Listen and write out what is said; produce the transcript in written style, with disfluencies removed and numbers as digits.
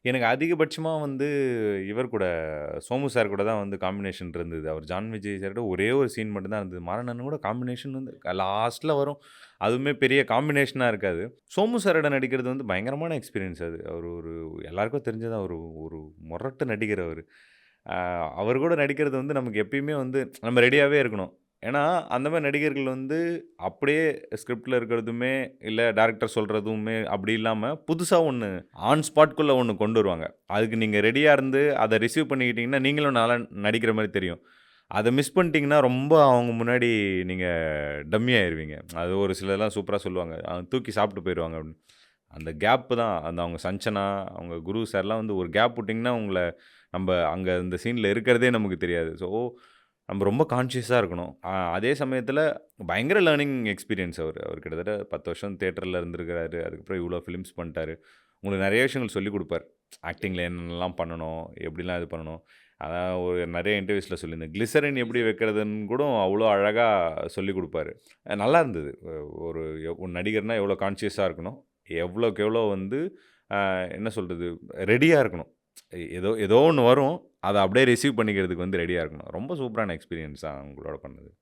எனக்கு அதிகபட்சமா வந்து இவர் கூட சோமு சார் கூட தான் வந்து காம்பினேஷன் இருந்தது. அவர் ஜான் விஜய் சாரோட ஒரே ஒரு சீன் மட்டும் தான் இருந்தது. மாறன் கூட காம்பினேஷன் வந்து லாஸ்ட்ல வரும். அதுவுமே பெரிய காம்பினேஷனா இருக்காது. சோமு சாரோட நடிக்கிறது வந்து பயங்கரமான எக்ஸ்பீரியன்ஸ் அது. அவரு ஒரு எல்லாருக்கும் தெரிஞ்சது ஒரு ஒரு மொரட்டு நடிகர் அவரு. அ அவர் கூட நடிக்கிறது வந்து நமக்கு எப்பயுமே வந்து நம்ம ரெடியாவே இருக்கணும். ஏன்னா, அந்த மாரி நடிகர்கள் வந்து அப்படியே ஸ்கிரிப்ட்ல இருக்கிறதுமே, இல்ல டைரக்டர் சொல்றதுமே அப்படி இல்லாம, புதுசா ஒண்ணு ஆன் ஸ்பாட்குள்ள ஒண்ணு கொண்டு வருவாங்க. அதுக்கு நீங்க ரெடியா இருந்து அத ரிசீவ் பண்ணிக்கிட்டீங்கன்னா, நீங்களும் நல்லா நடிக்கிற மாரி தெரியும். அத மிஸ் பண்ணிட்டீங்கன்னா, ரொம்ப அவங்க முன்னாடி நீங்க டம்மி ஆயிருவீங்க. அது ஒரு சிலர்லாம் சூப்பரா சொல்லுவாங்க. தூக்கி சாப்பிட்டு போயிருவாங்க அப்படின்னு. அந்த கேப் தான் அந்த அவங்க சஞ்சனா, அவங்க குரு சார்லாம் வந்து ஒரு கேப் விட்டீங்கன்னா, நம்ப அங்க அந்த சீன்ல இருக்கிறதே நமக்கு தெரியாது. ஸோ, நம்ம ரொம்ப கான்ஷியஸா இருக்கணும். அதே சமயத்தில பயங்கர லேர்னிங் எக்ஸ்பீரியன்ஸ் அவரு. அவர் கிட்டத்தட்ட 10 வருஷம் தியேட்டர்ல இருந்திருக்கிறாரு. அதுக்கப்புறம் இவ்ளோ ஃபிலிம்ஸ் பண்ணிட்டாரு. உங்களுக்கு நெறைய விஷயங்கள் சொல்லிக் குடுப்பார். ஆக்டிங்ல என்னென்னலாம் பண்ணணும்? எப்படிலாம் இது பண்ணணும்? அதான் ஒரு நெறைய இன்டர்வியூஸ்ல சொல்லியிருந்தேன். கிளிசரின் எப்படி வைக்கிறதுன்னு கூட அவ்வளோ அழகா சொல்லிக் குடுப்பாரு. நல்லா இருந்தது. ஒரு ஒரு நடிகர்னா எவ்வளோ கான்ஷியஸா இருக்கணும்? எவ்வளோக்கு எவ்வளோ வந்து என்ன சொல்றது? ரெடியா இருக்கணும். ஏதோ ஏதோ ஒண்ணு வரும். அத அப்படியே ரிசீவ் பண்ணிக்கிறதுக்கு வந்து ரெடியா இருக்கணும். ரொம்ப சூப்பரான எக்ஸ்பீரியன்ஸ் தான் உங்களோட பண்ணது.